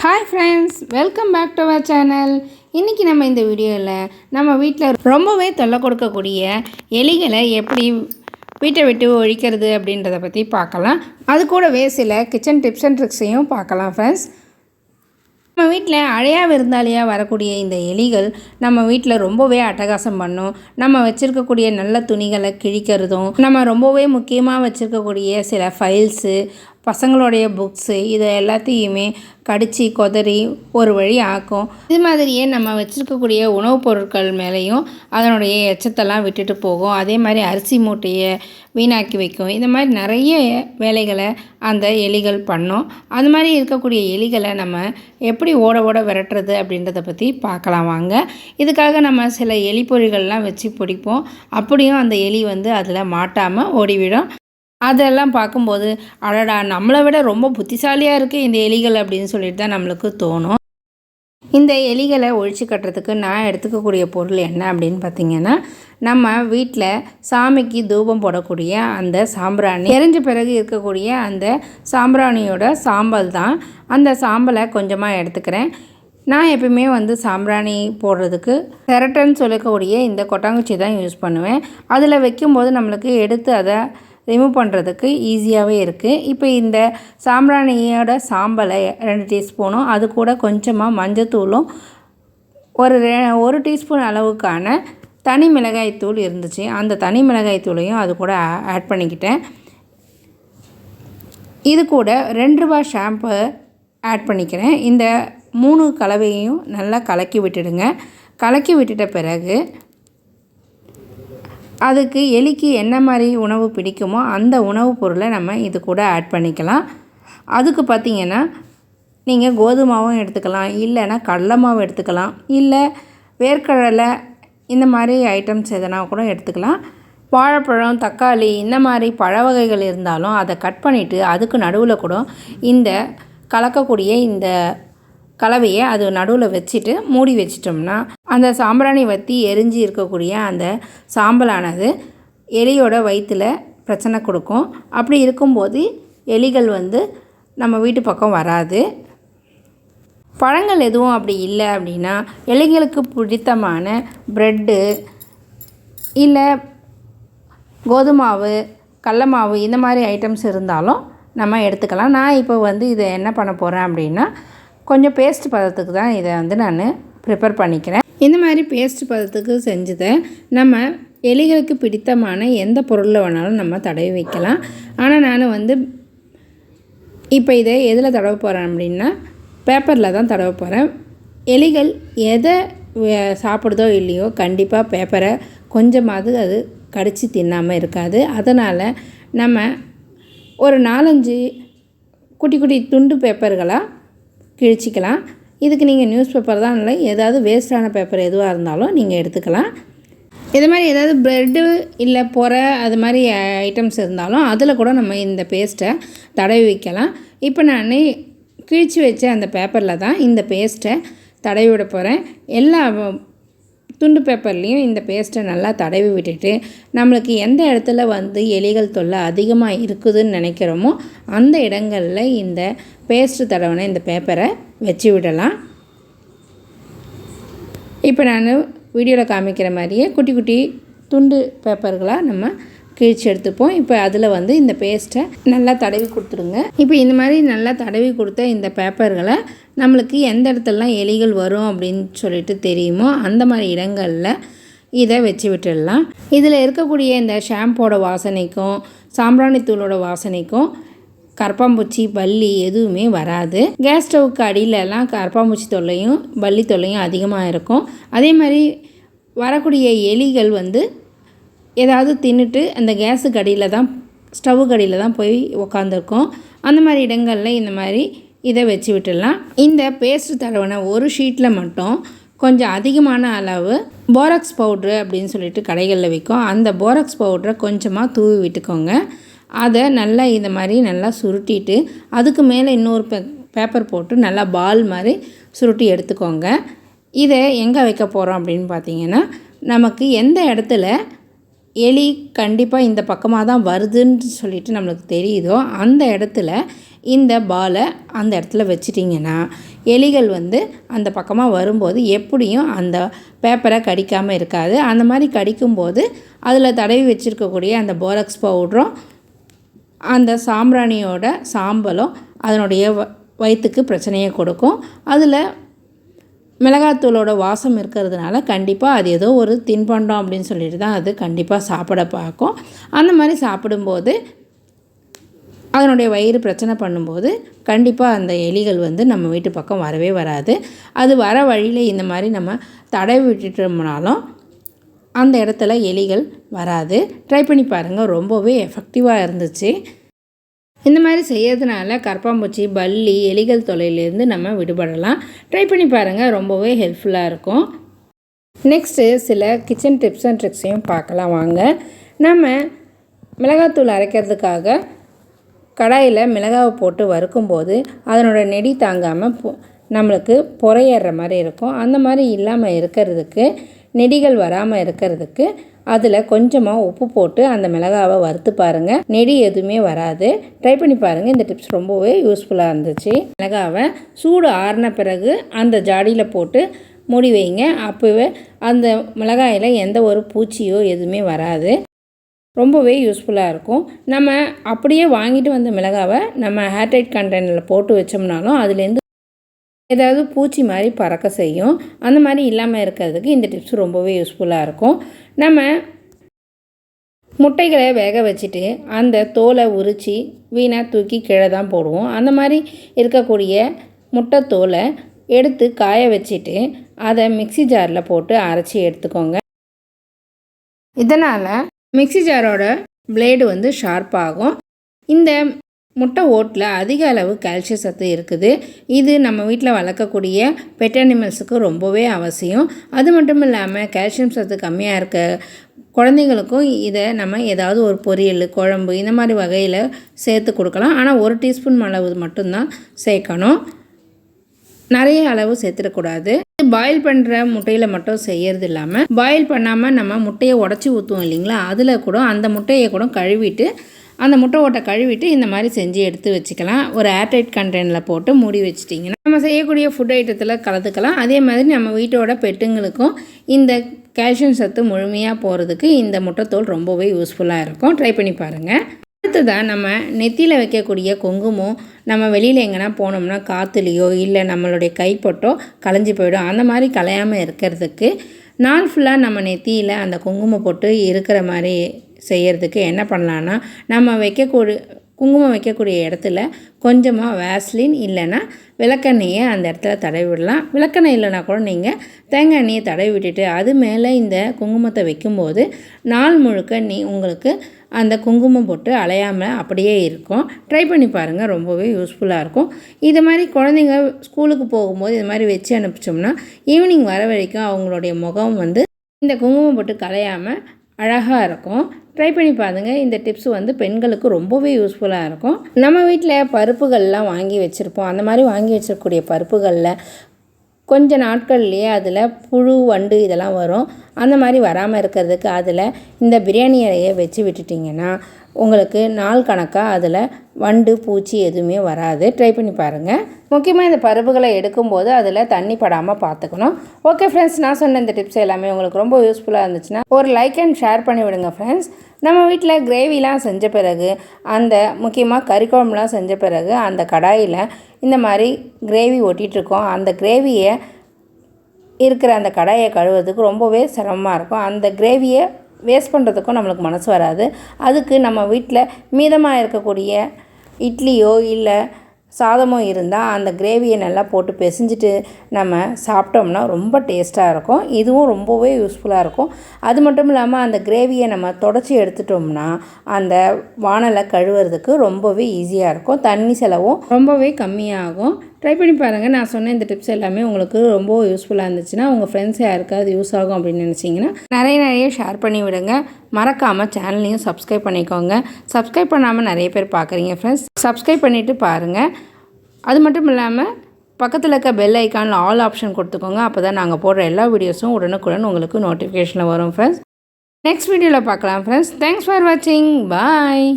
Hi friends, welcome back to our channel. இன்றைக்கி நம்ம இந்த வீடியோவில் நம்ம வீட்டில் ரொம்பவே தொல்லை கொடுக்கக்கூடிய எலிகளை எப்படி வீட்டை விட்டு ஒழிக்கிறது அப்படின்றத பற்றி பார்க்கலாம். அது கூடவே சில கிச்சன் டிப்ஸ் அண்ட் ட்ரிக்ஸையும் பார்க்கலாம் ஃப்ரெண்ட்ஸ். நம்ம வீட்டில் அழையா விருந்தாளியாக வரக்கூடிய இந்த எலிகள் நம்ம வீட்டில் ரொம்பவே அட்டகாசம் பண்ணும். நம்ம வச்சுருக்கக்கூடிய நல்ல துணிகளை கிழிக்கிறதும், நம்ம ரொம்பவே முக்கியமாக வச்சுருக்கக்கூடிய சில ஃபைல்ஸு, பசங்களுடைய புக்ஸு, இதை எல்லாத்தையுமே கடித்து கொதறி ஒரு வழி ஆக்கும். இது மாதிரியே நம்ம வச்சுருக்கக்கூடிய உணவுப் பொருட்கள் மேலேயும் அதனுடைய எச்சத்தெல்லாம் விட்டுட்டு போகும். அதே மாதிரி அரிசி மூட்டையை வீணாக்கி வைக்கும். இந்த மாதிரி நிறைய வேலைகளை அந்த எலிகள் பண்ணும். அது மாதிரி இருக்கக்கூடிய எலிகளை நம்ம எப்படி ஓட விரட்டுறது அப்படின்றத பற்றி பார்க்கலாம் வாங்க. இதுக்காக நம்ம சில எலி பொறிகள்லாம் வச்சு பிடிப்போம். அப்படியும் அந்த எலி அதில் மாட்டாமல் ஓடிவிடும். அதெல்லாம் பார்க்கும்போது அடடா, நம்மளை விட ரொம்ப புத்திசாலியாக இருக்குது இந்த எலிகள் அப்படின்னு சொல்லிட்டு தான் நம்மளுக்கு தோணும். இந்த எலிகளை ஒழிச்சு கட்டுறதுக்கு நான் எடுத்துக்கக்கூடிய பொருள் என்ன அப்படின்னு பார்த்திங்கன்னா, நம்ம வீட்டில் சாமிக்கு தூபம் போடக்கூடிய அந்த சாம்பிராணி, எரிஞ்ச பிறகு இருக்கக்கூடிய அந்த சாம்பிராணியோட சாம்பல் தான். அந்த சாம்பலை கொஞ்சமாக எடுத்துக்கிறேன். நான் எப்பயுமே சாம்பிராணி போடுறதுக்கு செரட்டைன்னு சொல்லக்கூடிய இந்த கொட்டாங்குச்சி தான் யூஸ் பண்ணுவேன். அதில் வைக்கும்போது நம்மளுக்கு எடுத்து அதை ரிமூவ் பண்ணுறதுக்கு ஈஸியாகவே இருக்குது. இப்போ இந்த சாம்பிராணியோட சாம்பலை 2 டீஸ்பூனும், அது கூட கொஞ்சமாக மஞ்சத்தூளும், ஒரு டீஸ்பூன் அளவுக்கான தனி மிளகாய் தூள் இருந்துச்சு, அந்த தனி மிளகாய் தூளையும் அது கூட ஆட் பண்ணிக்கிட்டேன். இது கூட 2 ரூபா ஷாம்பு ஆட் பண்ணிக்கிறேன். இந்த 3 கலவையையும் நல்லா கலக்கி விட்டுடுங்க. கலக்கி விட்டுட்ட பிறகு அதுக்கு எலிக்கு என்ன மாதிரி உணவு பிடிக்குமோ அந்த உணவுப் பொருளை நம்ம இது கூட ஆட் பண்ணிக்கலாம். அதுக்கு பார்த்திங்கன்னா, நீங்கள் கோதுமாவும் எடுத்துக்கலாம், இல்லைன்னா கடலை மாவு எடுத்துக்கலாம், இல்லை வேர்க்கடலை, இந்த மாதிரி ஐட்டம்ஸ் எதனா கூட எடுத்துக்கலாம். வாழைப்பழம், தக்காளி, இந்த மாதிரி பழ வகைகள் இருந்தாலும் அதை கட் பண்ணிவிட்டு அதுக்கு நடுவில் கூட இந்த கலக்கக்கூடிய இந்த கலவையை அது நடுவில் வச்சுட்டு மூடி வச்சிட்டோம்னா அந்த சாம்பிராணி வற்றி எரிஞ்சு இருக்கக்கூடிய அந்த சாம்பலானது எலியோட வயிற்றில் பிரச்சனை கொடுக்கும். அப்படி இருக்கும்போது எலிகள் நம்ம வீட்டு பக்கம் வராது. பழங்கள் எதுவும் அப்படி இல்லை அப்படின்னா எலிகளுக்கு பிடித்தமான ப்ரெட்டு, இல்லை கோதுமாவு, கடல மாவு, இந்த மாதிரி ஐட்டம்ஸ் இருந்தாலும் நம்ம எடுத்துக்கலாம். நான் இப்போ இதை என்ன பண்ண போகிறேன் அப்படின்னா, கொஞ்சம் பேஸ்ட் பதத்துக்கு தான் இதை நான் ப்ரிப்பேர் பண்ணிக்கிறேன். இந்த மாதிரி பேஸ்ட் பதத்துக்கு செஞ்சதை நம்ம எலிகளுக்கு பிடித்தமான எந்த பொருளில் வேணாலும் நம்ம தடவி வைக்கலாம். ஆனால் நான் இப்போ இதை எதில் தடவை போகிறேன் அப்படின்னா, பேப்பரில் தான் தடவை போகிறேன். எலிகள் எதை சாப்பிடுதோ இல்லையோ கண்டிப்பாக பேப்பரை கொஞ்சமாவது அது கடித்து தின்னாமல் இருக்காது. அதனால் நம்ம ஒரு 4-5 குட்டி குட்டி துண்டு பேப்பர்களாக கிழிச்சிக்கலாம். இதுக்கு நீங்கள் நியூஸ் பேப்பர் தான் இல்லை, ஏதாவது வேஸ்டான பேப்பர் எதுவாக இருந்தாலும் நீங்கள் எடுத்துக்கலாம். இது மாதிரி ஏதாவது ப்ரெட்டு இல்லை பொறை அது மாதிரி ஐட்டம்ஸ் இருந்தாலும் அதில் கூட நம்ம இந்த பேஸ்ட்டை தடவி வைக்கலாம். இப்போ நான் கிழிச்சு வச்ச அந்த பேப்பரில் தான் இந்த பேஸ்ட்டை தடவி விட போகிறேன். எல்லா துண்டு பேப்பர்லேயும் இந்த பேஸ்ட்டை நல்லா தடவி விட்டுட்டு நம்மளுக்கு எந்த இடத்துல எலிகள் தொல்லை அதிகமாக இருக்குதுன்னு நினைக்கிறோமோ அந்த இடங்களில் இந்த பேஸ்ட்டு தடவின இந்த பேப்பரை வச்சு விடலாம். இப்போ நான் வீடியோவில் காமிக்கிற மாதிரியே குட்டி குட்டி துண்டு பேப்பர்களாக நம்ம கிழிச்சு எடுத்துப்போம். இப்போ அதில் இந்த பேஸ்ட்டை நல்லா தடவி கொடுத்துருங்க. இப்போ இந்த மாதிரி நல்லா தடவி கொடுத்த இந்த பேப்பர்களை நம்மளுக்கு எந்த இடத்துலலாம் எலிகள் வரும் அப்படின்னு சொல்லிட்டு தெரியுமோ அந்த மாதிரி இடங்களில் இதை வச்சு விட்டுடலாம். இதில் இருக்கக்கூடிய இந்த ஷாம்போட வாசனைக்கும் சாம்பிராணி தூளோட வாசனைக்கும் கரப்பாம்பூச்சி, பல்லி எதுவுமே வராது. கேஸ் ஸ்டவ்வுக்கு அடியிலலாம் கரப்பாம்பூச்சி தொல்லையும் பல்லி தொல்லையும் அதிகமாக இருக்கும். அதே மாதிரி வரக்கூடிய எலிகள் ஏதாவது தின்னுட்டு அந்த கேஸுக்கு அடியில் தான், ஸ்டவ்வுக்கு அடியில் தான் போய் உக்காந்துருக்கோம். அந்த மாதிரி இடங்களில் இந்த மாதிரி இதை வச்சு விட்டுடலாம். இந்த பேஸ்ட் தடவின ஒரு ஷீட்டில் மட்டும் கொஞ்சம் அதிகமான அளவு போராக்ஸ் பவுட்ரு அப்படின்னு சொல்லிட்டு கடைகளில் விற்கும். அந்த போராக்ஸ் பவுட்ரை கொஞ்சமாக தூவி விட்டுக்கோங்க. அதை நல்லா இந்த மாதிரி நல்லா சுருட்டிட்டு அதுக்கு மேலே இன்னொரு பேப்பர் போட்டு நல்லா பால் மாதிரி சுருட்டி எடுத்துக்கோங்க. இதை எங்கே வைக்க போகிறோம் அப்படின்னு பார்த்தீங்கன்னா, நமக்கு எந்த இடத்துல எலி கண்டிப்பாக இந்த பக்கமாக தான் வருதுன்னு சொல்லிட்டு நம்மளுக்கு தெரியுதோ அந்த இடத்துல இந்த பாலை அந்த இடத்துல வச்சிட்டிங்கன்னா எலிகள் அந்த பக்கமாக வரும்போது எப்படியும் அந்த பேப்பரை கடிக்காமல் இருக்காது. அந்த மாதிரி கடிக்கும்போது அதில் தடவி வச்சுருக்கக்கூடிய அந்த போரக்ஸ் பவுடரும் அந்த சாம்பிராணியோட சாம்பலும் அதனுடைய வயிற்றுக்கு பிரச்சனையை கொடுக்கும். அதில் மிளகாத்தூளோட வாசம் இருக்கிறதுனால கண்டிப்பாக அது ஏதோ ஒரு தின்பண்டம் அப்படின்னு சொல்லிட்டு தான் அது கண்டிப்பாக சாப்பிட பார்க்கும். அந்த மாதிரி சாப்பிடும்போது அதனுடைய வயிறு பிரச்சனை பண்ணும்போது கண்டிப்பாக அந்த எலிகள் நம்ம வீட்டு பக்கம் வரவே வராது. அது வர வழியில் இந்த மாதிரி நம்ம தடவி விட்டுட்டோம்னாலும் அந்த இடத்துல எலிகள் வராது. ட்ரை பண்ணி பாருங்கள், ரொம்பவே எஃபெக்டிவாக இருந்துச்சு. இந்த மாதிரி செய்யறதுனால கரப்பாம்பூச்சி, பல்லி, எலிகள் தொல்லையிலேருந்து நம்ம விடுபடலாம். ட்ரை பண்ணி பாருங்கள், ரொம்பவே ஹெல்ப்ஃபுல்லாக இருக்கும். நெக்ஸ்ட்டு சில கிச்சன் டிப்ஸ் அண்ட் ட்ரிக்ஸையும் பார்க்கலாம் வாங்க. நம்ம மிளகாத்தூள் அரைக்கிறதுக்காக கடாயில் மிளகாவை போட்டு வறுக்கும்போது அதனோட நெடி தாங்காமல் நம்மளுக்கு புறையேற மாதிரி இருக்கும். அந்த மாதிரி இல்லாமல் இருக்கிறதுக்கு, நெடிகள் வராமல் இருக்கிறதுக்கு அதில் கொஞ்சமாக உப்பு போட்டு அந்த மிளகாவை வறுத்து பாருங்கள். நெடி எதுவுமே வராது. ட்ரை பண்ணி பாருங்கள். இந்த டிப்ஸ் ரொம்பவே யூஸ்ஃபுல்லாக இருந்துச்சு. மிளகாவை சூடு ஆறின பிறகு அந்த ஜாடியில் போட்டு மூடி வைங்க. அப்போவே அந்த மிளகாயில் எந்த ஒரு பூச்சியோ எதுவுமே வராது. ரொம்பவே யூஸ்ஃபுல்லாக இருக்கும். நம்ம அப்படியே வாங்கிட்டு வந்த மிளகாவை நம்ம ஏர்டைட் கண்டெய்னரில் போட்டு வச்சோம்னாலும் அதுலேருந்து ஏதாவது பூச்சி மாதிரி பறக்க செய்யும். அந்த மாதிரி இல்லாமல் இருக்கிறதுக்கு இந்த டிப்ஸ் ரொம்பவே யூஸ்ஃபுல்லாக இருக்கும். நம்ம முட்டைகளை வேக வச்சுட்டு அந்த தோலை உரித்து வீணாக தூக்கி கீழே தான் போடுவோம். அந்த மாதிரி இருக்கக்கூடிய முட்டை தோலை எடுத்து காய வச்சுட்டு அதை மிக்ஸி ஜாரில் போட்டு அரைச்சி எடுத்துக்கோங்க. இதனால் மிக்ஸி ஜாரோட பிளேடு ஷார்ப்பாகும். இந்த முட்டை ஓட்டில் அதிக அளவு கால்சியம் சத்து இருக்குது. இது நம்ம வீட்டில் வளர்க்கக்கூடிய பெட் அனிமல்ஸுக்கு ரொம்பவே அவசியம். அது மட்டும் இல்லாமல் கால்சியம் சத்து கம்மியாக இருக்க குழந்தைங்களுக்கும் இதை நம்ம ஏதாவது ஒரு பொரியல், குழம்பு இந்த மாதிரி வகையில் சேர்த்து கொடுக்கலாம். ஆனால் 1 டீஸ்பூன் அளவு மட்டும்தான் சேர்க்கணும். நிறைய அளவு சேர்த்துடக்கூடாது. பாயில் பண்ணுற முட்டையில் மட்டும் செய்கிறது இல்லாமல் பாயில் பண்ணாமல் நம்ம முட்டையை உடச்சி ஊற்றுவோம் இல்லைங்களா, அதில் கூட அந்த முட்டையை கூட கழுவிட்டு அந்த முட்டை ஓட்டை கழுவிட்டு இந்த மாதிரி செஞ்சு எடுத்து வச்சுக்கலாம். ஒரு ஏர்டைட் கண்டெய்னரில் போட்டு மூடி வச்சிட்டிங்கன்னா நம்ம செய்யக்கூடிய ஃபுட் ஐட்டத்தில் கலந்துக்கலாம். அதே மாதிரி நம்ம வீட்டோட பெட்டுங்களுக்கும் இந்த கால்சியம் சத்து முழுமையாக போகிறதுக்கு இந்த முட்டைத்தோல் ரொம்பவே யூஸ்ஃபுல்லாக இருக்கும். ட்ரை பண்ணி பாருங்கள். அடுத்ததாக நம்ம நெத்தியில் வைக்கக்கூடிய குங்குமம் நம்ம வெளியில் எங்கன்னா போனோம்னா காற்றுலையோ இல்லை நம்மளுடைய கைப்பட்டோ கலைஞ்சி போயிடும். அந்த மாதிரி கலையாமல் இருக்கிறதுக்கு நாள் ஃபுல்லாக நம்ம நெத்தியில் அந்த குங்குமம் போட்டு இருக்கிற மாதிரி செய்கிறதுக்கு என்ன பண்ணலான்னா, நம்ம குங்குமம் வைக்கக்கூடிய இடத்துல கொஞ்சமாக வேஸ்லின் இல்லைன்னா விளக்கெண்ணெயை அந்த இடத்துல தடவி விடலாம். விளக்கெண்ணெய் இல்லைனா கூட நீங்கள் தேங்காய் எண்ணெயை தடவி விட்டுட்டு அது மேலே இந்த குங்குமத்தை வைக்கும்போது நாள் முழுக்க உங்களுக்கு அந்த குங்குமம் போட்டு அலையாமல் அப்படியே இருக்கும். ட்ரை பண்ணி பாருங்கள், ரொம்பவே யூஸ்ஃபுல்லாக இருக்கும். இது மாதிரி குழந்தைங்க ஸ்கூலுக்கு போகும்போது இது மாதிரி வச்சு அனுப்பிச்சோம்னா ஈவினிங் வர வரைக்கும் அவங்களுடைய முகம் இந்த குங்குமம் போட்டு கலையாமல் அழகாக இருக்கும். ட்ரை பண்ணி பாருங்கள். இந்த டிப்ஸ் பெண்களுக்கு ரொம்பவே யூஸ்ஃபுல்லாக இருக்கும். நம்ம வீட்டில் பருப்புகள்லாம் வாங்கி வச்சுருப்போம். அந்த மாதிரி வாங்கி வச்சிருக்கக்கூடிய பருப்புகளில் கொஞ்ச நாட்கள்லேயே அதில் புழு, வண்டு இதெல்லாம் வரும். அந்த மாதிரி வராமல் இருக்கிறதுக்கு அதில் இந்த பிரியாணி இலையை வச்சு விட்டுட்டிங்கன்னா உங்களுக்கு நாள் கணக்காக அதில் வண்டு, பூச்சி எதுவுமே வராது. ட்ரை பண்ணி பாருங்கள். முக்கியமாக இந்த பருப்புகளை எடுக்கும்போது அதில் தண்ணி படாமல் பார்த்துக்கணும். ஓகே ஃப்ரெண்ட்ஸ், நான் சொன்ன இந்த டிப்ஸ் எல்லாமே உங்களுக்கு ரொம்ப யூஸ்ஃபுல்லாக இருந்துச்சுன்னா ஒரு லைக் அண்ட் ஷேர் பண்ணி விடுங்க ஃப்ரெண்ட்ஸ். நம்ம வீட்டில் கிரேவிலாம் செஞ்ச பிறகு அந்த முக்கியமாக கறிக்குழம்புலாம் செஞ்ச பிறகு அந்த கடாயில் இந்த மாதிரி கிரேவி ஒட்டிகிட்ருக்கோம். அந்த கிரேவியை இருக்கிற அந்த கடாயை கழுவுறதுக்கு ரொம்பவே சிரமமாக இருக்கும். அந்த கிரேவியை வேஸ்ட் பண்ணுறதுக்கும் நம்மளுக்கு மனசு வராது. அதுக்கு நம்ம வீட்டில் மீதமாக இருக்கக்கூடிய இட்லியோ இல்லை சாதமோ இருந்தால் அந்த கிரேவியை நல்லா போட்டு பிசைஞ்சிட்டு நம்ம சாப்பிட்டோம்னா ரொம்ப டேஸ்ட்டாக இருக்கும். இதுவும் ரொம்பவே யூஸ்ஃபுல்லாக இருக்கும். அது மட்டும் இல்லாமல் அந்த கிரேவியை நம்ம தொடச்சி எடுத்துட்டோம்னா அந்த வானலை கழுவுறதுக்கு ரொம்பவே ஈஸியாக இருக்கும். தண்ணி செலவும் ரொம்பவே கம்மியாகும். ட்ரை பண்ணி பாருங்கள். நான் சொன்ன இந்த டிப்ஸ் எல்லாமே உங்களுக்கு ரொம்ப யூஸ்ஃபுல்லாக இருந்துச்சுன்னா உங்கள் ஃப்ரெண்ட்ஸ் யாருக்காவது யூஸ் ஆகும் அப்படின்னு நினச்சிங்கன்னா நிறைய ஷேர் பண்ணி விடுங்க. மறக்காமல் சேனலையும் சப்ஸ்கிரைப் பண்ணிக்கோங்க. சப்ஸ்கிரைப் பண்ணாமல் நிறைய பேர் பார்க்குறீங்க ஃப்ரெண்ட்ஸ். சப்ஸ்கிரைப் பண்ணிவிட்டு பாருங்கள். அது மட்டும் இல்லாமல் பக்கத்தில் இருக்க பெல் ஐக்கானில் ஆல் ஆப்ஷன் கொடுத்துக்கோங்க. அப்போ தான் நாங்கள் போடுற எல்லா வீடியோஸும் உடனுக்குடன் உங்களுக்கு நோட்டிஃபிகேஷனில் வரும் ஃப்ரெண்ட்ஸ். நெக்ஸ்ட் வீடியோவில் பார்க்கலாம் ஃப்ரெண்ட்ஸ். தேங்க்ஸ் ஃபார் வாட்சிங். பாய்.